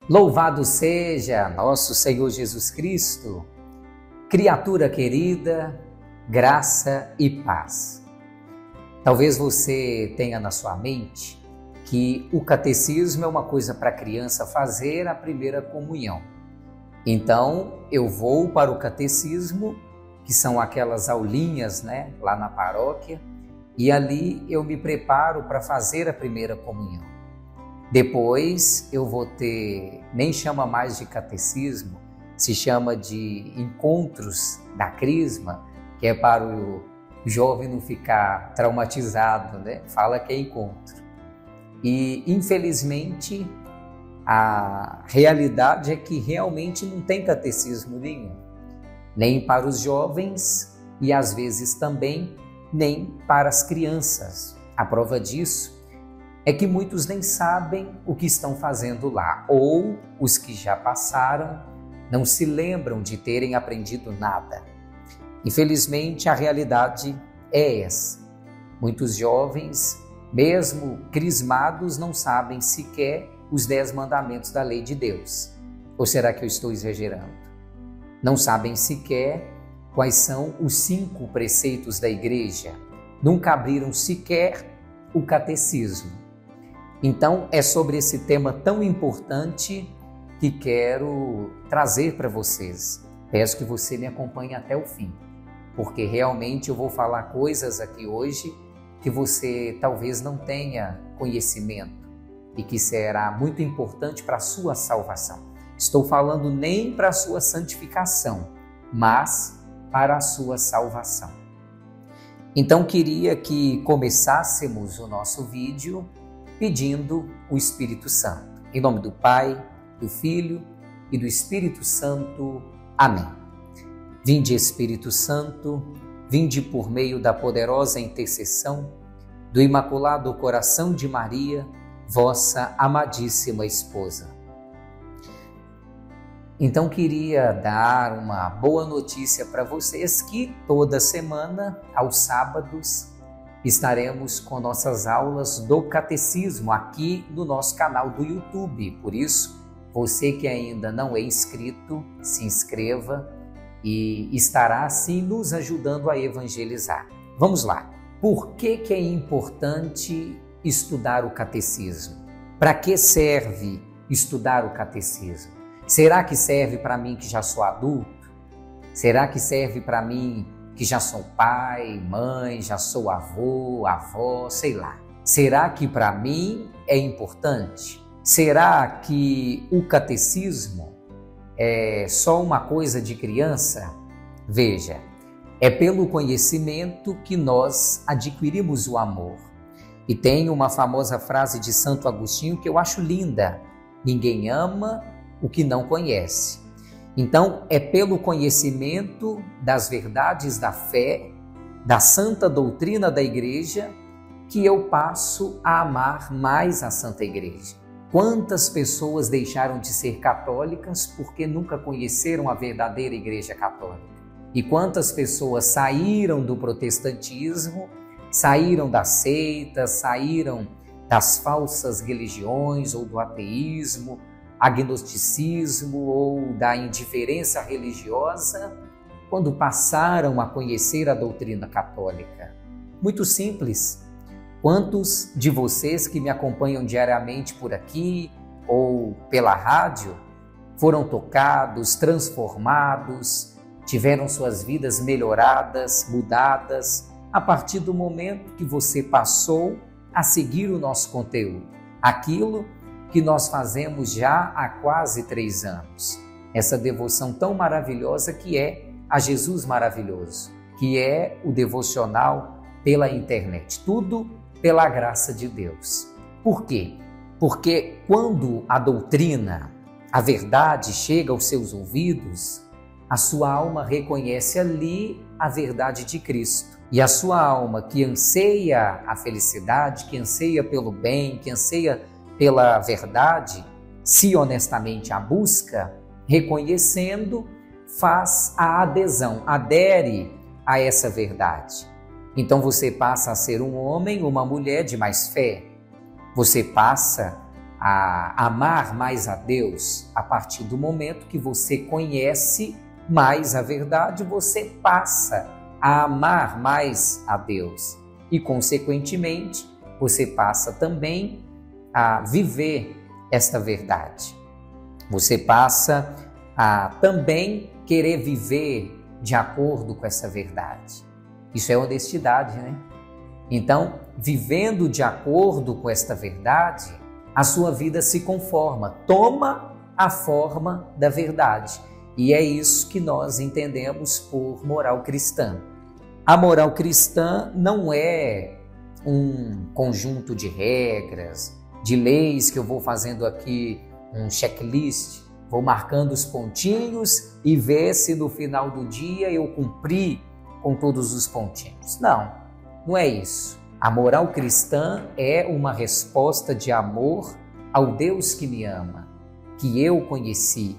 Louvado seja nosso Senhor Jesus Cristo, criatura querida, graça e paz. Talvez você tenha na sua mente que o catecismo é uma coisa para a criança fazer a primeira comunhão. Então, eu vou para o catecismo, que são aquelas aulinhas, lá na paróquia, e ali eu me preparo para fazer a primeira comunhão. Depois eu vou ter, nem chama mais de catecismo, se chama de encontros da crisma, que é para o jovem não ficar traumatizado, Fala que é encontro. E infelizmente a realidade é que realmente não tem catecismo nenhum, nem para os jovens e às vezes também nem para as crianças. A prova disso é que muitos nem sabem o que estão fazendo lá, ou os que já passaram não se lembram de terem aprendido nada. Infelizmente, a realidade é essa. Muitos jovens, mesmo crismados, não sabem sequer os 10 mandamentos da lei de Deus. Ou será que eu estou exagerando? Não sabem sequer quais são os 5 preceitos da igreja. Nunca abriram sequer o catecismo. Então, é sobre esse tema tão importante que quero trazer para vocês. Peço que você me acompanhe até o fim, porque realmente eu vou falar coisas aqui hoje que você talvez não tenha conhecimento e que será muito importante para a sua salvação. Estou falando nem para a sua santificação, mas para a sua salvação. Então, queria que começássemos o nosso vídeo pedindo o Espírito Santo. Em nome do Pai, do Filho e do Espírito Santo. Amém. Vinde, Espírito Santo, vinde por meio da poderosa intercessão do Imaculado Coração de Maria, vossa amadíssima esposa. Então, queria dar uma boa notícia para vocês que toda semana, aos sábados, estaremos com nossas aulas do Catecismo aqui no nosso canal do YouTube. Por isso, você que ainda não é inscrito, se inscreva e estará assim nos ajudando a evangelizar. Vamos lá. Por que é importante estudar o Catecismo? Para que serve estudar o Catecismo? Será que serve para mim que já sou adulto? Será que serve para mim que já sou pai, mãe, já sou avô, avó, sei lá? Será que para mim é importante? Será que o catecismo é só uma coisa de criança? Veja, é pelo conhecimento que nós adquirimos o amor. E tem uma famosa frase de Santo Agostinho que eu acho linda: ninguém ama o que não conhece. Então, é pelo conhecimento das verdades da fé, da santa doutrina da igreja, que eu passo a amar mais a Santa Igreja. Quantas pessoas deixaram de ser católicas porque nunca conheceram a verdadeira Igreja Católica? E quantas pessoas saíram do protestantismo, saíram das seitas, saíram das falsas religiões ou do ateísmo, agnosticismo ou da indiferença religiosa, quando passaram a conhecer a doutrina católica? Muito simples. Quantos de vocês que me acompanham diariamente por aqui ou pela rádio foram tocados, transformados, tiveram suas vidas melhoradas, mudadas, a partir do momento que você passou a seguir o nosso conteúdo? Aquilo que nós fazemos já há quase 3 anos. Essa devoção tão maravilhosa que é a Jesus Maravilhoso, que é o devocional pela internet. Tudo pela graça de Deus. Por quê? Porque quando a doutrina, a verdade chega aos seus ouvidos, a sua alma reconhece ali a verdade de Cristo. E a sua alma, que anseia a felicidade, que anseia pelo bem, que anseia pela verdade, se honestamente a busca, reconhecendo, faz a adesão, adere a essa verdade. Então você passa a ser um homem, uma mulher de mais fé. Você passa a amar mais a Deus a partir do momento que você conhece mais a verdade, você passa a amar mais a Deus e, consequentemente, você passa também a viver esta verdade. Você passa a também querer viver de acordo com essa verdade. Isso é honestidade, né? Então, vivendo de acordo com esta verdade, a sua vida se conforma, toma a forma da verdade. E é isso que nós entendemos por moral cristã. A moral cristã não é um conjunto de regras, de leis que eu vou fazendo aqui um checklist, vou marcando os pontinhos e ver se no final do dia eu cumpri com todos os pontinhos. Não, não é isso. A moral cristã é uma resposta de amor ao Deus que me ama, que eu conheci.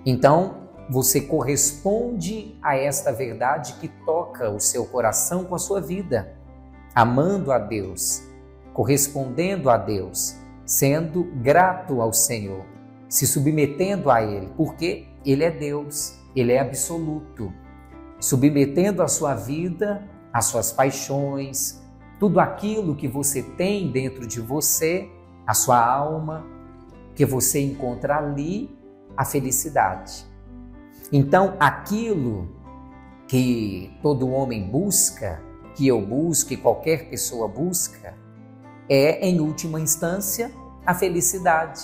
Então, você corresponde a esta verdade que toca o seu coração com a sua vida, amando a Deus, correspondendo a Deus, sendo grato ao Senhor, se submetendo a Ele, porque Ele é Deus, Ele é absoluto, submetendo a sua vida, as suas paixões, tudo aquilo que você tem dentro de você, a sua alma, que você encontra ali, a felicidade. Então, aquilo que todo homem busca, que eu busco, que qualquer pessoa busca, é, em última instância, a felicidade.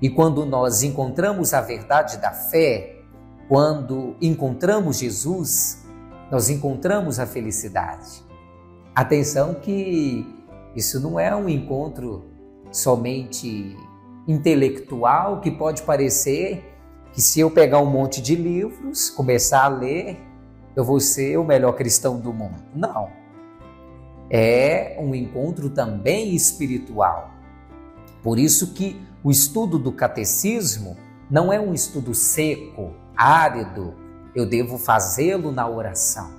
E quando nós encontramos a verdade da fé, quando encontramos Jesus, nós encontramos a felicidade. Atenção que isso não é um encontro somente intelectual, que pode parecer que se eu pegar um monte de livros, começar a ler, eu vou ser o melhor cristão do mundo. Não. É um encontro também espiritual. Por isso que o estudo do catecismo não é um estudo seco, árido, eu devo fazê-lo na oração.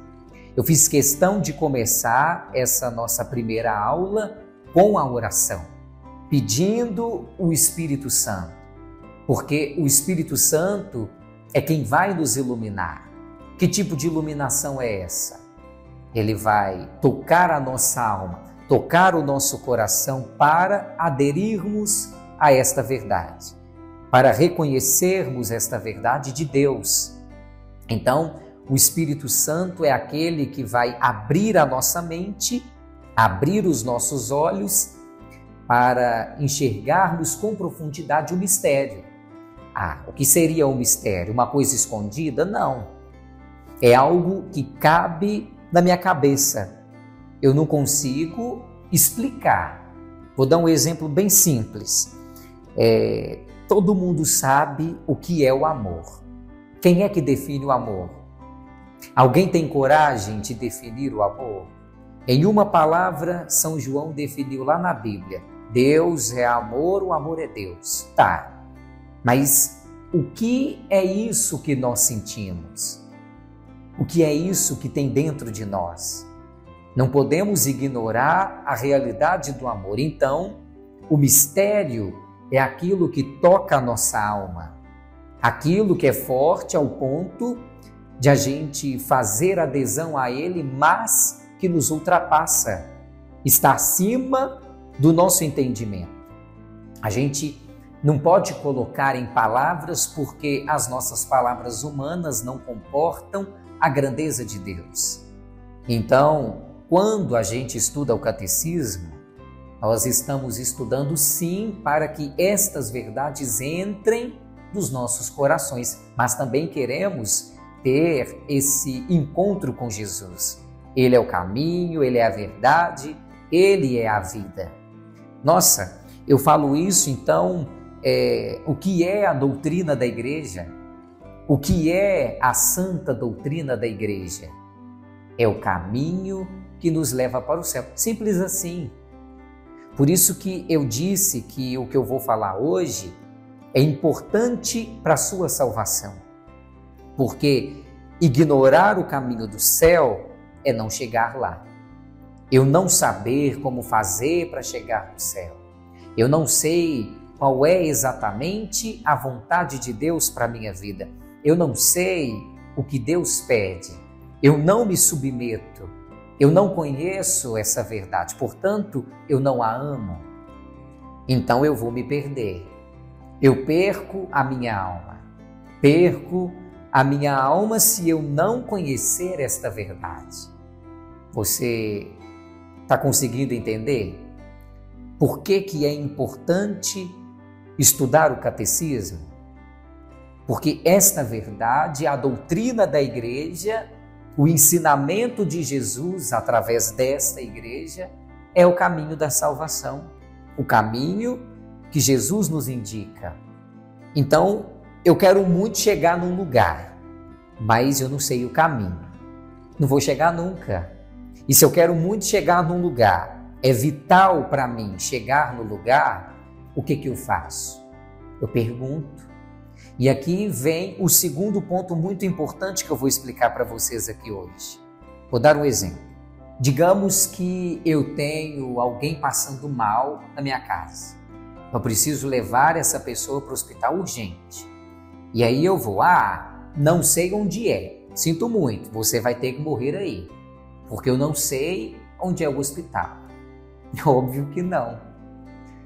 Eu fiz questão de começar essa nossa primeira aula com a oração, pedindo o Espírito Santo, porque o Espírito Santo é quem vai nos iluminar. Que tipo de iluminação é essa? Ele vai tocar a nossa alma, tocar o nosso coração para aderirmos a esta verdade, para reconhecermos esta verdade de Deus. Então, o Espírito Santo é aquele que vai abrir a nossa mente, abrir os nossos olhos para enxergarmos com profundidade o mistério. O que seria o mistério? Uma coisa escondida? Não. É algo que cabe na minha cabeça. Eu não consigo explicar. Vou dar um exemplo bem simples. Todo mundo sabe o que é o amor. Quem é que define o amor? Alguém tem coragem de definir o amor? Em uma palavra, São João definiu lá na Bíblia: Deus é amor, o amor é Deus. Tá, mas o que é isso que nós sentimos? O que é isso que tem dentro de nós? Não podemos ignorar a realidade do amor. Então, o mistério é aquilo que toca a nossa alma, aquilo que é forte ao ponto de a gente fazer adesão a ele, mas que nos ultrapassa, está acima do nosso entendimento. A gente não pode colocar em palavras porque as nossas palavras humanas não comportam a grandeza de Deus. Então, quando a gente estuda o catecismo, nós estamos estudando sim para que estas verdades entrem nos nossos corações, mas também queremos ter esse encontro com Jesus. Ele é o caminho, Ele é a verdade, Ele é a vida. Nossa, eu falo isso, então, o que é a doutrina da igreja? O que é a santa doutrina da igreja? É o caminho que nos leva para o céu. Simples assim. Por isso que eu disse que o que eu vou falar hoje é importante para a sua salvação. Porque ignorar o caminho do céu é não chegar lá. Eu não saber como fazer para chegar no céu. Eu não sei qual é exatamente a vontade de Deus para a minha vida. Eu não sei o que Deus pede. Eu não me submeto. Eu não conheço essa verdade. Portanto, eu não a amo. Então eu vou me perder. Eu perco a minha alma. Perco a minha alma se eu não conhecer esta verdade. Você está conseguindo entender? Por que é importante estudar o catecismo? Porque esta verdade, a doutrina da igreja, o ensinamento de Jesus através desta igreja, é o caminho da salvação, o caminho que Jesus nos indica. Então, eu quero muito chegar num lugar, mas eu não sei o caminho. Não vou chegar nunca. E se eu quero muito chegar num lugar, é vital para mim chegar no lugar, o que eu faço? Eu pergunto. E aqui vem o segundo ponto muito importante que eu vou explicar para vocês aqui hoje. Vou dar um exemplo. Digamos que eu tenho alguém passando mal na minha casa. Eu preciso levar essa pessoa para o hospital urgente. E aí eu vou, não sei onde é. Sinto muito, você vai ter que morrer aí. Porque eu não sei onde é o hospital. Óbvio que não.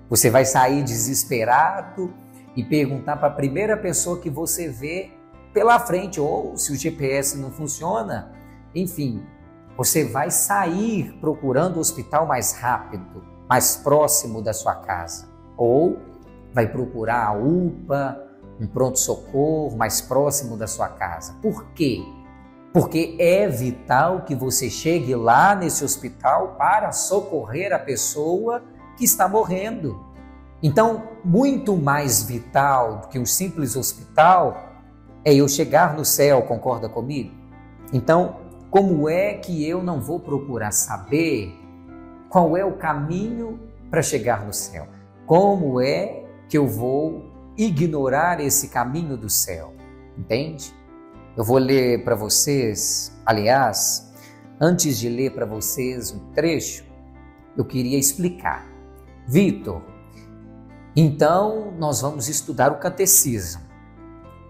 Você vai sair desesperado e perguntar para a primeira pessoa que você vê pela frente, ou se o GPS não funciona, enfim, você vai sair procurando o hospital mais rápido, mais próximo da sua casa, ou vai procurar a UPA, um pronto-socorro mais próximo da sua casa. Por quê? Porque é vital que você chegue lá nesse hospital para socorrer a pessoa que está morrendo. Então, muito mais vital do que um simples hospital é eu chegar no céu, concorda comigo? Então, como é que eu não vou procurar saber qual é o caminho para chegar no céu? Como é que eu vou ignorar esse caminho do céu? Entende? Eu vou ler para vocês, aliás, antes de ler para vocês um trecho, eu queria explicar. Vitor, então nós vamos estudar o catecismo.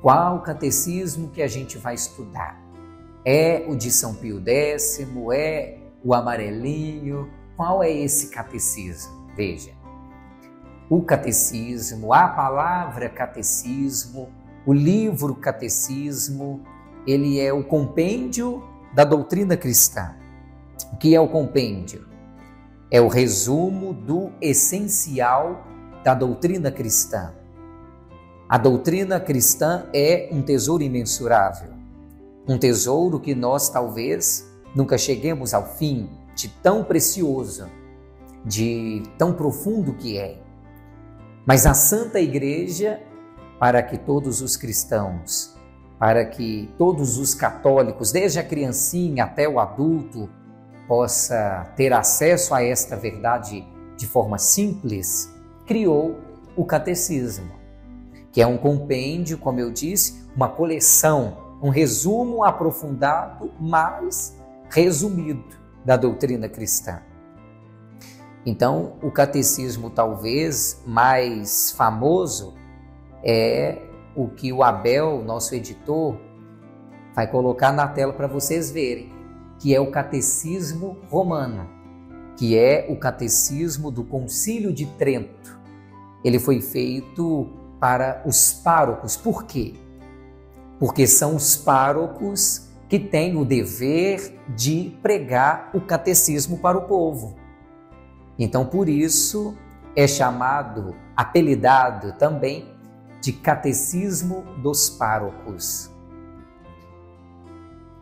Qual catecismo que a gente vai estudar? É o de São Pio X? É o amarelinho? Qual é esse catecismo? Veja, o catecismo, a palavra catecismo, o livro catecismo, ele é o compêndio da doutrina cristã. O que é o compêndio? É o resumo do essencial da doutrina cristã. A doutrina cristã é um tesouro imensurável, um tesouro que nós talvez nunca cheguemos ao fim, de tão precioso, de tão profundo que é. Mas a Santa Igreja, para que todos os cristãos, para que todos os católicos, desde a criancinha até o adulto, possa ter acesso a esta verdade de forma simples, criou o catecismo, que é um compêndio, como eu disse, uma coleção, um resumo aprofundado, mas resumido da doutrina cristã. Então, o catecismo talvez mais famoso é o que o Abel, nosso editor, vai colocar na tela para vocês verem, que é o Catecismo Romano, que é o catecismo do Concílio de Trento. Ele foi feito para os párocos. Por quê? Porque são os párocos que têm o dever de pregar o catecismo para o povo. Então, por isso, é chamado, apelidado também, de Catecismo dos Párocos.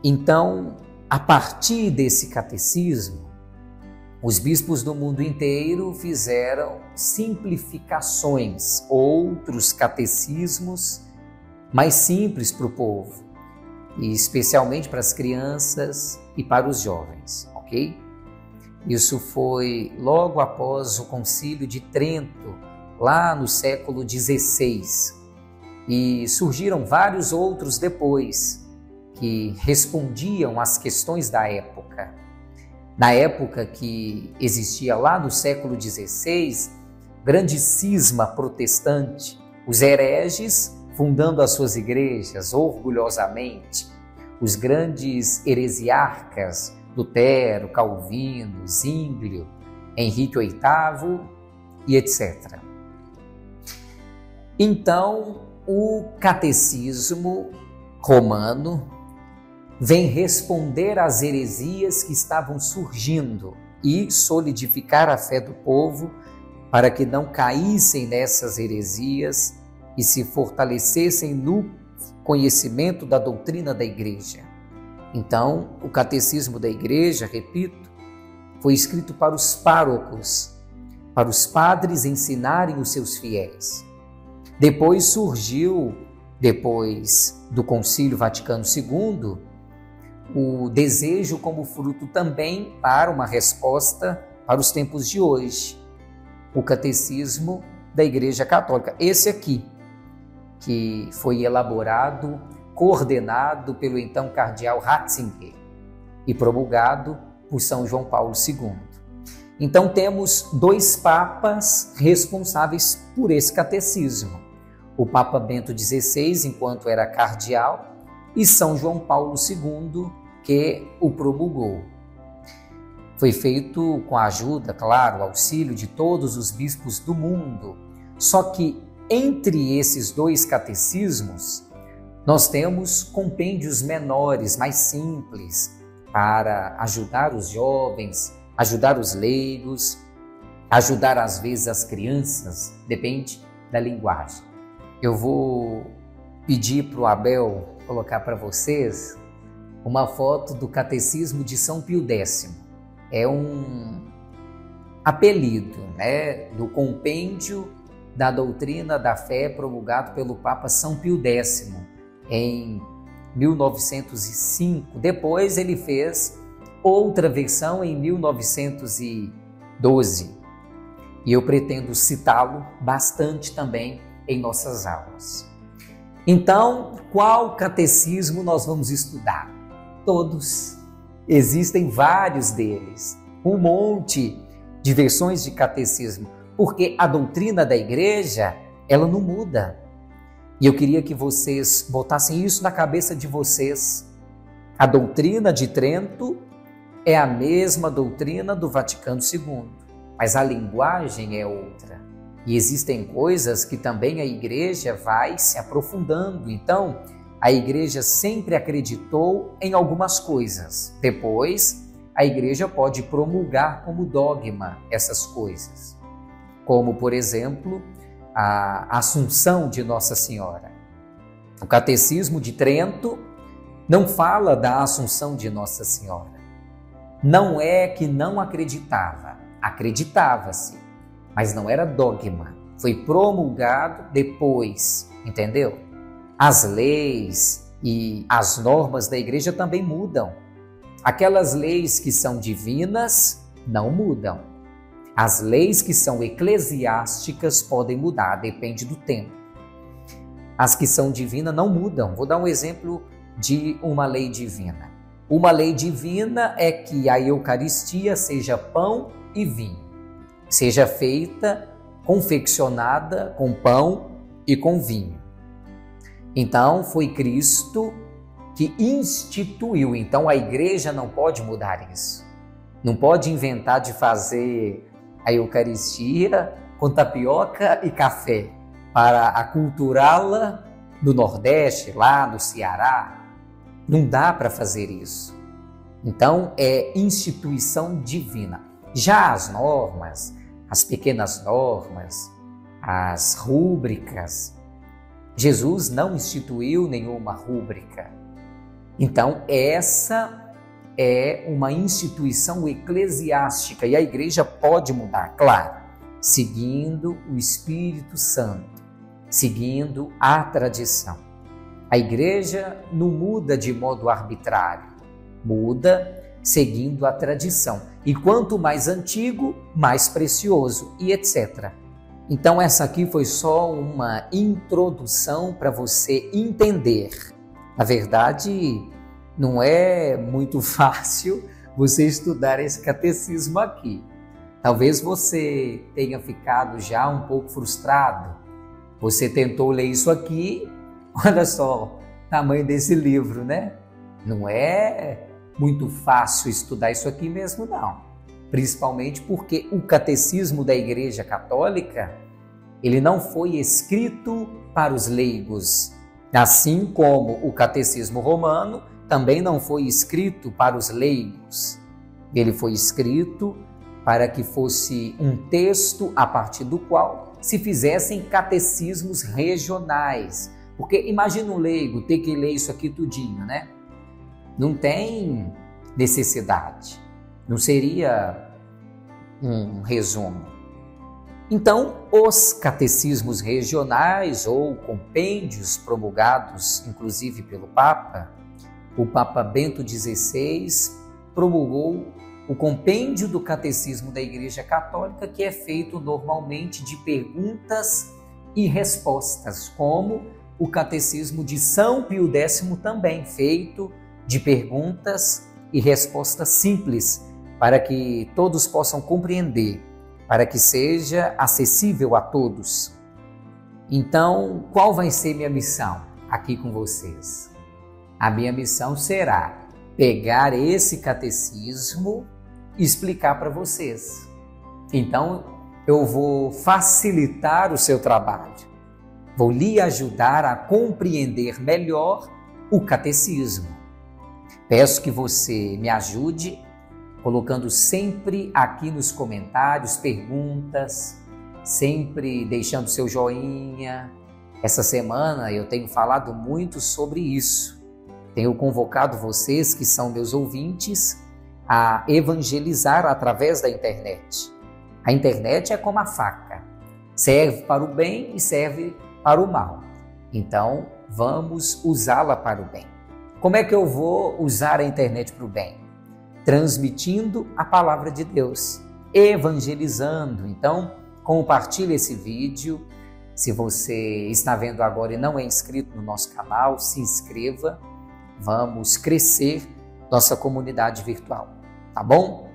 Então, a partir desse catecismo, os bispos do mundo inteiro fizeram simplificações, outros catecismos mais simples para o povo, e especialmente para as crianças e para os jovens, ok? Isso foi logo após o Concílio de Trento, lá no século XVI, e surgiram vários outros depois que respondiam às questões da época. Na época que existia lá no século XVI, grande cisma protestante, os hereges fundando as suas igrejas orgulhosamente, os grandes heresiarcas, Lutero, Calvino, Zwinglio, Henrique VIII e etc. Então, o catecismo romano vem responder às heresias que estavam surgindo e solidificar a fé do povo para que não caíssem nessas heresias e se fortalecessem no conhecimento da doutrina da igreja. Então, o catecismo da igreja, repito, foi escrito para os párocos, para os padres ensinarem os seus fiéis. Depois surgiu, depois do Concílio Vaticano II, o desejo como fruto também para uma resposta para os tempos de hoje. O catecismo da Igreja Católica, esse aqui, que foi elaborado, coordenado pelo então cardeal Ratzinger e promulgado por São João Paulo II. Então temos dois papas responsáveis por esse catecismo. O Papa Bento XVI, enquanto era cardeal, e São João Paulo II, que o promulgou. Foi feito com a ajuda, claro, auxílio de todos os bispos do mundo. Só que entre esses dois catecismos, nós temos compêndios menores, mais simples, para ajudar os jovens, ajudar os leigos, ajudar às vezes as crianças, depende da linguagem. Eu vou pedir para o Abel colocar para vocês uma foto do Catecismo de São Pio X. É um apelido, né, do compêndio da doutrina da fé promulgado pelo Papa São Pio X em 1905. Depois ele fez outra versão em 1912. E eu pretendo citá-lo bastante também em nossas aulas. Então, qual catecismo nós vamos estudar? Todos. Existem vários deles, um monte de versões de catecismo, porque a doutrina da igreja, ela não muda. E eu queria que vocês botassem isso na cabeça de vocês. A doutrina de Trento é a mesma doutrina do Vaticano II, mas a linguagem é outra. E existem coisas que também a igreja vai se aprofundando. Então, a igreja sempre acreditou em algumas coisas. Depois, a igreja pode promulgar como dogma essas coisas. Como, por exemplo, a Assunção de Nossa Senhora. O Catecismo de Trento não fala da Assunção de Nossa Senhora. Não é que não acreditava, acreditava-se, mas não era dogma. Foi promulgado depois, entendeu? As leis e as normas da igreja também mudam. Aquelas leis que são divinas não mudam. As leis que são eclesiásticas podem mudar, depende do tempo. As que são divinas não mudam. Vou dar um exemplo de uma lei divina. Uma lei divina é que a Eucaristia seja pão e vinho. Seja feita, confeccionada com pão e com vinho. Então, foi Cristo que instituiu. Então, a igreja não pode mudar isso. Não pode inventar de fazer a Eucaristia com tapioca e café para aculturá-la no Nordeste, lá no Ceará. Não dá para fazer isso. Então, é instituição divina. Já as normas, as pequenas normas, as rúbricas, Jesus não instituiu nenhuma rúbrica. Então, essa é uma instituição eclesiástica e a igreja pode mudar, claro, seguindo o Espírito Santo, seguindo a tradição. A igreja não muda de modo arbitrário, muda seguindo a tradição. E quanto mais antigo, mais precioso, e etc. Então essa aqui foi só uma introdução para você entender. Na verdade, não é muito fácil você estudar esse catecismo aqui. Talvez você tenha ficado já um pouco frustrado. Você tentou ler isso aqui, olha só o tamanho desse livro, né? Não é muito fácil estudar isso aqui mesmo, não. Principalmente porque o Catecismo da Igreja Católica, ele não foi escrito para os leigos, assim como o Catecismo Romano também não foi escrito para os leigos. Ele foi escrito para que fosse um texto a partir do qual se fizessem catecismos regionais. Porque imagina um leigo ter que ler isso aqui tudinho, né? Não tem necessidade. Não seria um resumo. Então, os catecismos regionais ou compêndios promulgados, inclusive pelo Papa, o Papa Bento XVI promulgou o compêndio do Catecismo da Igreja Católica, que é feito normalmente de perguntas e respostas, como o Catecismo de São Pio X também, feito de perguntas e respostas simples, para que todos possam compreender, para que seja acessível a todos. Então, qual vai ser minha missão aqui com vocês? A minha missão será pegar esse catecismo e explicar para vocês. Então, eu vou facilitar o seu trabalho. Vou lhe ajudar a compreender melhor o catecismo. Peço que você me ajude colocando sempre aqui nos comentários perguntas, sempre deixando seu joinha. Essa semana eu tenho falado muito sobre isso. Tenho convocado vocês, que são meus ouvintes, a evangelizar através da internet. A internet é como a faca, serve para o bem e serve para o mal. Então, vamos usá-la para o bem. Como é que eu vou usar a internet para o bem? Transmitindo a palavra de Deus, evangelizando. Então, compartilhe esse vídeo. Se você está vendo agora e não é inscrito no nosso canal, se inscreva. Vamos crescer nossa comunidade virtual, tá bom?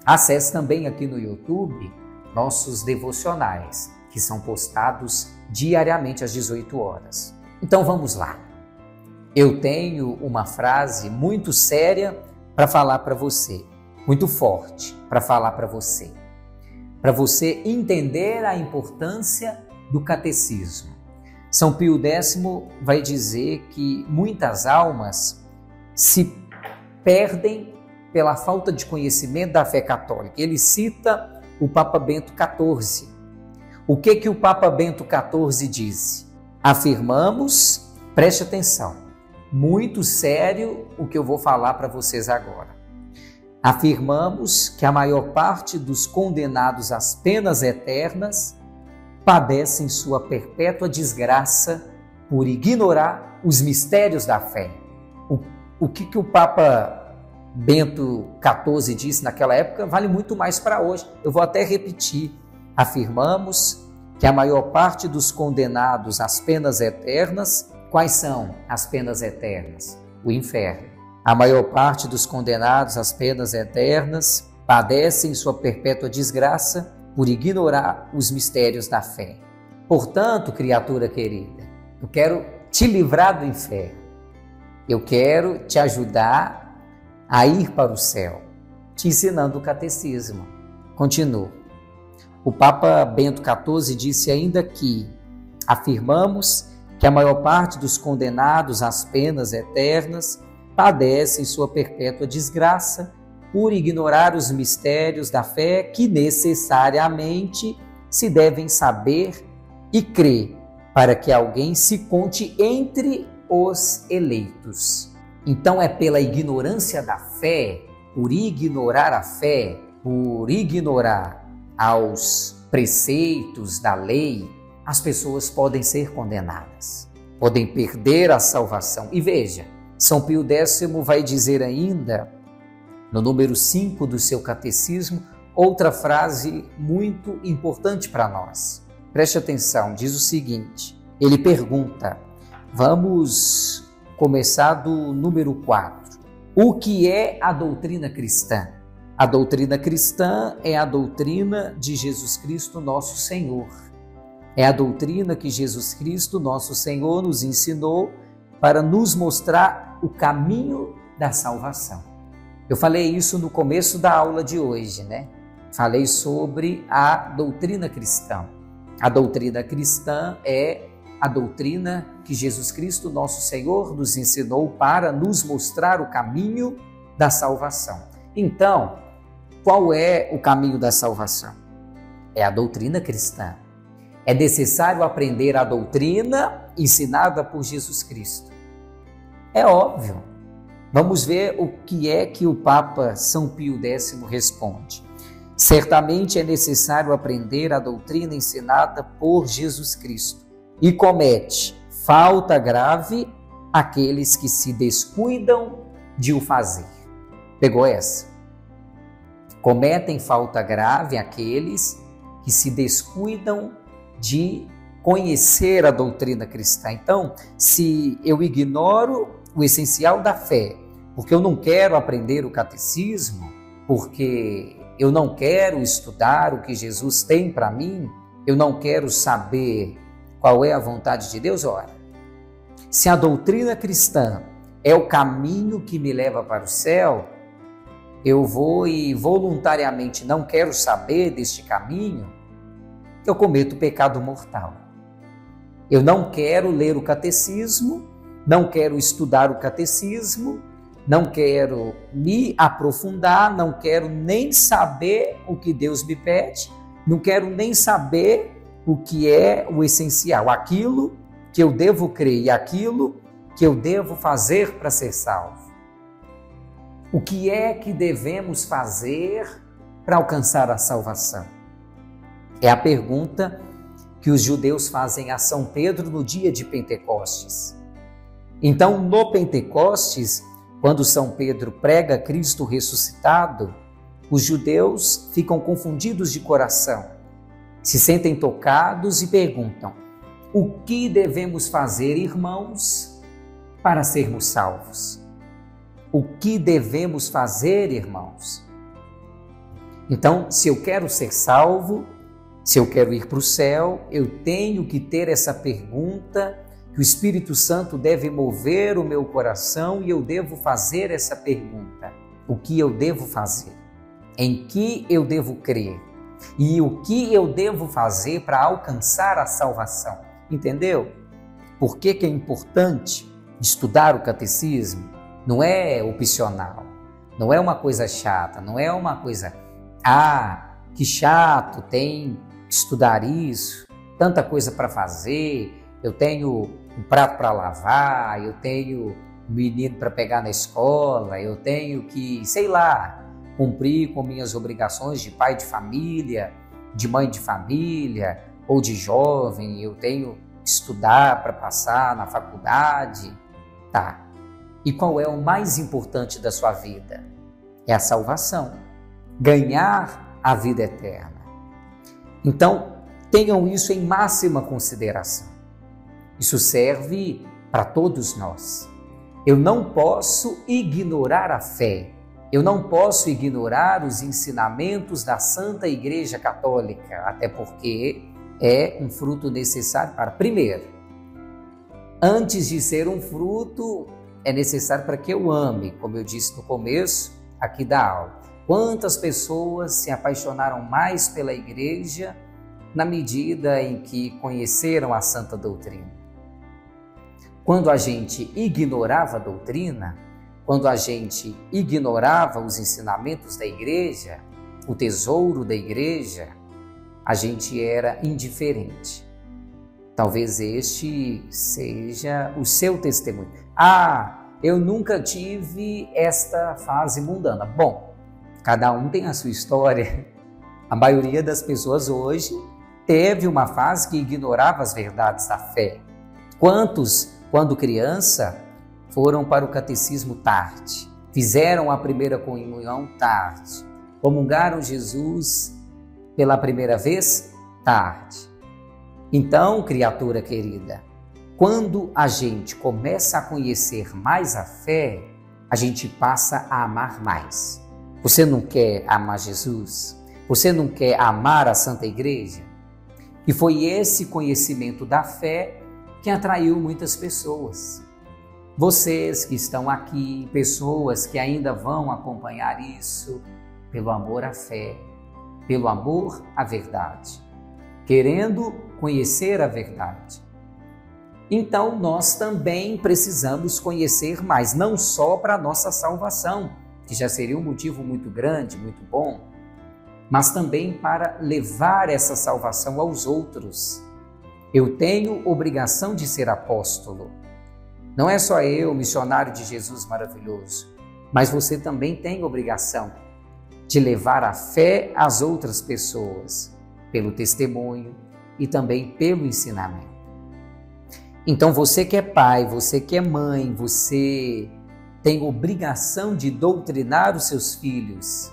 Acesse também aqui no YouTube nossos devocionais, que são postados diariamente às 18 horas. Então vamos lá. Eu tenho uma frase muito séria para falar para você, muito forte para falar para você entender a importância do catecismo. São Pio X vai dizer que muitas almas se perdem pela falta de conhecimento da fé católica. Ele cita o Papa Bento XIV. O que o Papa Bento XIV disse? Afirmamos, preste atenção, muito sério o que eu vou falar para vocês agora. Afirmamos que a maior parte dos condenados às penas eternas padecem sua perpétua desgraça por ignorar os mistérios da fé. O que o Papa Bento XIV disse naquela época vale muito mais para hoje. Eu vou até repetir. Afirmamos que a maior parte dos condenados às penas eternas, quais são as penas eternas? O inferno. A maior parte dos condenados às penas eternas padecem sua perpétua desgraça por ignorar os mistérios da fé. Portanto, criatura querida, eu quero te livrar do inferno. Eu quero te ajudar a ir para o céu, te ensinando o catecismo. Continuo. O Papa Bento XIV disse ainda que afirmamos que a maior parte dos condenados às penas eternas padecem sua perpétua desgraça por ignorar os mistérios da fé que necessariamente se devem saber e crer para que alguém se conte entre os eleitos. Então é pela ignorância da fé, por ignorar a fé, por ignorar aos preceitos da lei, as pessoas podem ser condenadas, podem perder a salvação. E veja, São Pio X vai dizer ainda, no número 5 do seu catecismo, outra frase muito importante para nós. Preste atenção, diz o seguinte, ele pergunta, vamos começar do número 4. O que é a doutrina cristã? A doutrina cristã é a doutrina de Jesus Cristo, nosso Senhor. É a doutrina que Jesus Cristo, nosso Senhor, nos ensinou para nos mostrar o caminho da salvação. Eu falei isso no começo da aula de hoje, né? Falei sobre a doutrina cristã. A doutrina cristã é a doutrina que Jesus Cristo, nosso Senhor, nos ensinou para nos mostrar o caminho da salvação. Então, qual é o caminho da salvação? É a doutrina cristã. É necessário aprender a doutrina ensinada por Jesus Cristo. É óbvio. Vamos ver o que é que o Papa São Pio X responde. Certamente é necessário aprender a doutrina ensinada por Jesus Cristo e comete falta grave aqueles que se descuidam de o fazer. Pegou essa? Cometem falta grave aqueles que se descuidam de conhecer a doutrina cristã. Então, se eu ignoro o essencial da fé, porque eu não quero aprender o catecismo, porque eu não quero estudar o que Jesus tem para mim, eu não quero saber qual é a vontade de Deus, ora, se a doutrina cristã é o caminho que me leva para o céu, eu vou e voluntariamente não quero saber deste caminho, eu cometo pecado mortal. Eu não quero ler o catecismo, não quero estudar o catecismo, não quero me aprofundar, não quero nem saber o que Deus me pede, não quero nem saber o que é o essencial, aquilo que eu devo crer e aquilo que eu devo fazer para ser salvo. O que é que devemos fazer para alcançar a salvação? É a pergunta que os judeus fazem a São Pedro no dia de Pentecostes. Então, no Pentecostes, quando São Pedro prega Cristo ressuscitado, os judeus ficam confundidos de coração, se sentem tocados e perguntam: o que devemos fazer, irmãos, para sermos salvos? O que devemos fazer, irmãos? Então, se eu quero ser salvo, se eu quero ir para o céu, eu tenho que ter essa pergunta, que o Espírito Santo deve mover o meu coração e eu devo fazer essa pergunta. O que eu devo fazer? Em que eu devo crer? E o que eu devo fazer para alcançar a salvação? Entendeu? Por que é importante estudar o catecismo? Não é opcional, não é uma coisa chata, não é uma coisa, que chato, tem que estudar isso, tanta coisa para fazer, eu tenho um prato para lavar, eu tenho um menino para pegar na escola, eu tenho que, sei lá, cumprir com minhas obrigações de pai de família, de mãe de família ou de jovem, eu tenho que estudar para passar na faculdade. Tá. E qual é o mais importante da sua vida? É a salvação, ganhar a vida eterna. Então, tenham isso em máxima consideração. Isso serve para todos nós. Eu não posso ignorar a fé, eu não posso ignorar os ensinamentos da Santa Igreja Católica, até porque é um fruto necessário para, primeiro, antes de ser um fruto, é necessário para que eu ame, como eu disse no começo aqui da aula. Quantas pessoas se apaixonaram mais pela igreja na medida em que conheceram a santa doutrina? Quando a gente ignorava a doutrina, quando a gente ignorava os ensinamentos da igreja, o tesouro da igreja, a gente era indiferente. Talvez este seja o seu testemunho. Eu nunca tive esta fase mundana. Bom, cada um tem a sua história. A maioria das pessoas hoje teve uma fase que ignorava as verdades da fé. Quantos, quando criança, foram para o catecismo tarde? Fizeram a primeira comunhão tarde? Comungaram Jesus pela primeira vez tarde? Então, criatura querida, quando a gente começa a conhecer mais a fé, a gente passa a amar mais. Você não quer amar Jesus? Você não quer amar a Santa Igreja? E foi esse conhecimento da fé que atraiu muitas pessoas. Vocês que estão aqui, pessoas que ainda vão acompanhar isso, pelo amor à fé, pelo amor à verdade, querendo conhecer a verdade. Então nós também precisamos conhecer mais, não só para a nossa salvação, que já seria um motivo muito grande, muito bom, mas também para levar essa salvação aos outros. Eu tenho obrigação de ser apóstolo. Não é só eu, missionário de Jesus maravilhoso, mas você também tem obrigação de levar a fé às outras pessoas, pelo testemunho e também pelo ensinamento. Então você que é pai, você que é mãe, você tem obrigação de doutrinar os seus filhos,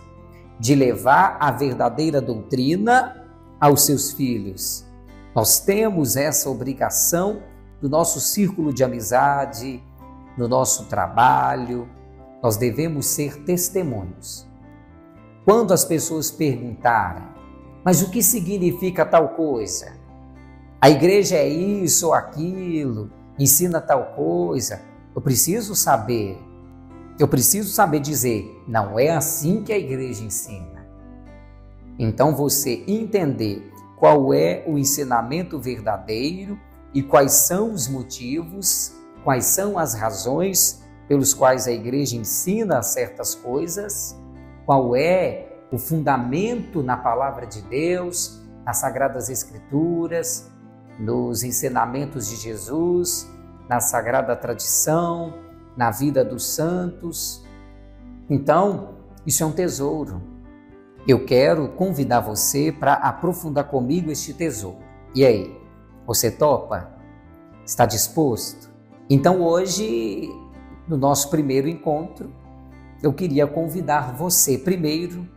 de levar a verdadeira doutrina aos seus filhos. Nós temos essa obrigação no nosso círculo de amizade, no nosso trabalho. Nós devemos ser testemunhos. Quando as pessoas perguntarem, mas o que significa tal coisa? A igreja é isso ou aquilo, ensina tal coisa. Eu preciso saber dizer, não é assim que a igreja ensina. Então você entender qual é o ensinamento verdadeiro e quais são os motivos, quais são as razões pelos quais a igreja ensina certas coisas, qual é o fundamento na palavra de Deus, nas Sagradas Escrituras, nos ensinamentos de Jesus, na sagrada tradição, na vida dos santos. Então, isso é um tesouro. Eu quero convidar você para aprofundar comigo este tesouro. E aí, você topa? Está disposto? Então, hoje, no nosso primeiro encontro, eu queria convidar você primeiro.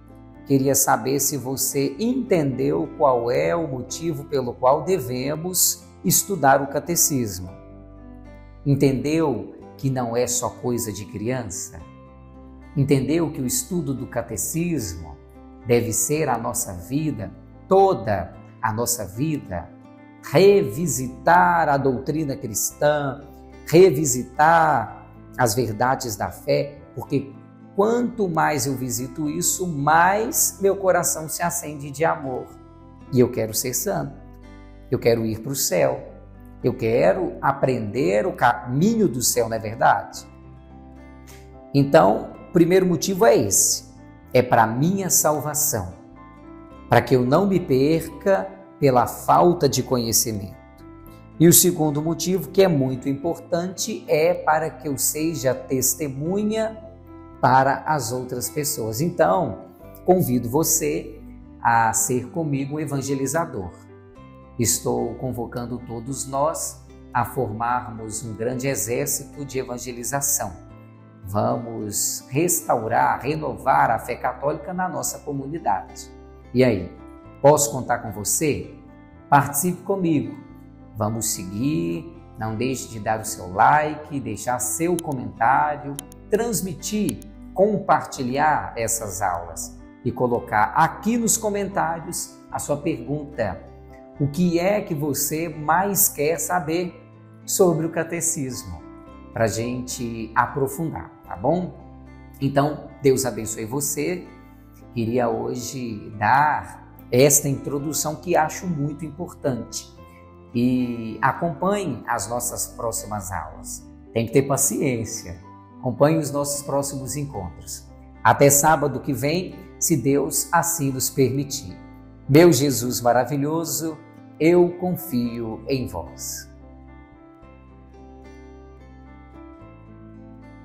Queria saber se você entendeu qual é o motivo pelo qual devemos estudar o catecismo. Entendeu que não é só coisa de criança? Entendeu que o estudo do catecismo deve ser a nossa vida, toda a nossa vida? Revisitar a doutrina cristã, revisitar as verdades da fé, porque quanto mais eu visito isso, mais meu coração se acende de amor. E eu quero ser santo, eu quero ir para o céu, eu quero aprender o caminho do céu, não é verdade? Então, o primeiro motivo é esse, é para a minha salvação, para que eu não me perca pela falta de conhecimento. E o segundo motivo, que é muito importante, é para que eu seja testemunha para as outras pessoas. Então, convido você a ser comigo um evangelizador. Estou convocando todos nós a formarmos um grande exército de evangelização. Vamos restaurar, renovar a fé católica na nossa comunidade. E aí, posso contar com você? Participe comigo. Vamos seguir, não deixe de dar o seu like, deixar seu comentário, transmitir, compartilhar essas aulas e colocar aqui nos comentários a sua pergunta. O que é que você mais quer saber sobre o catecismo? Para a gente aprofundar, tá bom? Então, Deus abençoe você. Queria hoje dar esta introdução que acho muito importante. E acompanhe as nossas próximas aulas. Tem que ter paciência. Acompanhe os nossos próximos encontros. Até sábado que vem, se Deus assim nos permitir. Meu Jesus maravilhoso, eu confio em vós.